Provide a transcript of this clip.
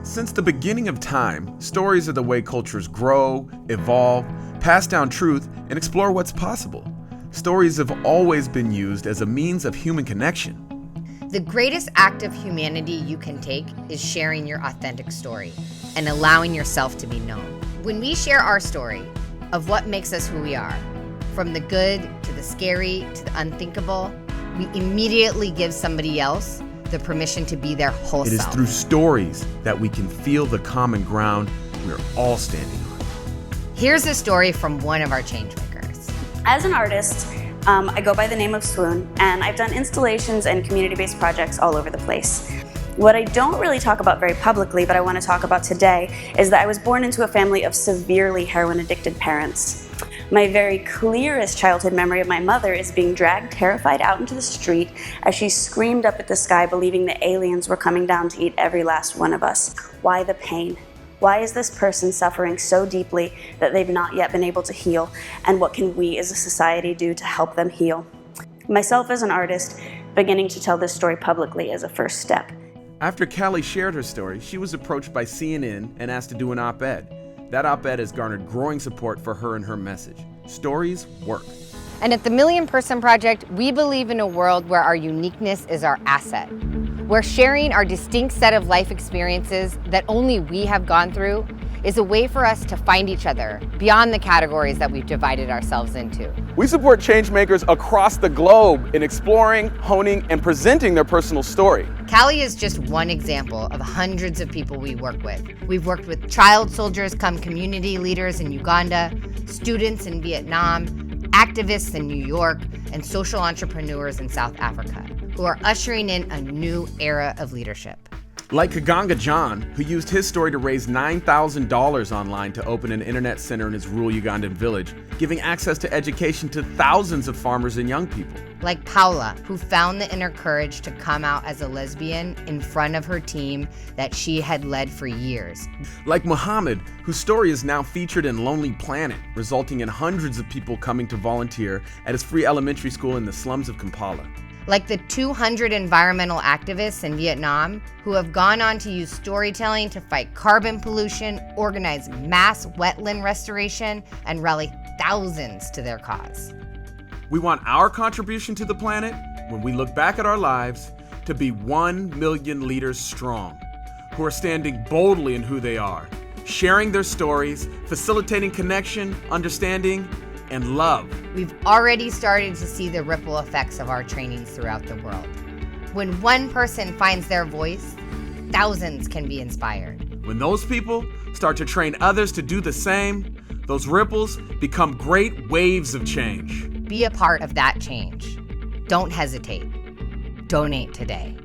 Since the beginning of time, stories are the way cultures grow, evolve, pass down truth, and explore what's possible. Stories have always been used as a means of human connection. The greatest act of humanity you can take is sharing your authentic story and allowing yourself to be known. When we share our story of what makes us who we are, from the good to the scary to the unthinkable, we immediately give somebody else the permission to be their whole self. It is through stories that we can feel the common ground we're all standing on. Here's a story from one of our changemakers. As an artist, I go by the name of Swoon, and I've done installations and community-based projects all over the place. What I don't really talk about very publicly, but I want to talk about today, is that I was born into a family of severely heroin-addicted parents. My very clearest childhood memory of my mother is being dragged terrified out into the street as she screamed up at the sky, believing the aliens were coming down to eat every last one of us. Why the pain? Why is this person suffering so deeply that they've not yet been able to heal? And what can we as a society do to help them heal? Myself as an artist, beginning to tell this story publicly as a first step. After Callie shared her story, she was approached by CNN and asked to do an op-ed. That op-ed has garnered growing support for her and her message. Stories work. And at the Million Person Project, we believe in a world where our uniqueness is our asset. Where sharing our distinct set of life experiences that only we have gone through is a way for us to find each other beyond the categories that we've divided ourselves into. We support changemakers across the globe in exploring, honing, and presenting their personal story. Callie is just one example of hundreds of people we work with. We've worked with child soldiers come community leaders in Uganda, students in Vietnam, activists in New York, and social entrepreneurs in South Africa, who are ushering in a new era of leadership. Like Kaganga John, who used his story to raise $9,000 online to open an internet center in his rural Ugandan village, giving access to education to thousands of farmers and young people. Like Paula, who found the inner courage to come out as a lesbian in front of her team that she had led for years. Like Muhammad, whose story is now featured in Lonely Planet, resulting in hundreds of people coming to volunteer at his free elementary school in the slums of Kampala. Like the 200 environmental activists in Vietnam who have gone on to use storytelling to fight carbon pollution, organize mass wetland restoration, and rally thousands to their cause. We want our contribution to the planet, when we look back at our lives, to be 1 million leaders strong, who are standing boldly in who they are, sharing their stories, facilitating connection, understanding, and love. We've already started to see the ripple effects of our trainings throughout the world. When one person finds their voice, thousands can be inspired. When those people start to train others to do the same, those ripples become great waves of change. Be a part of that change. Don't hesitate. Donate today.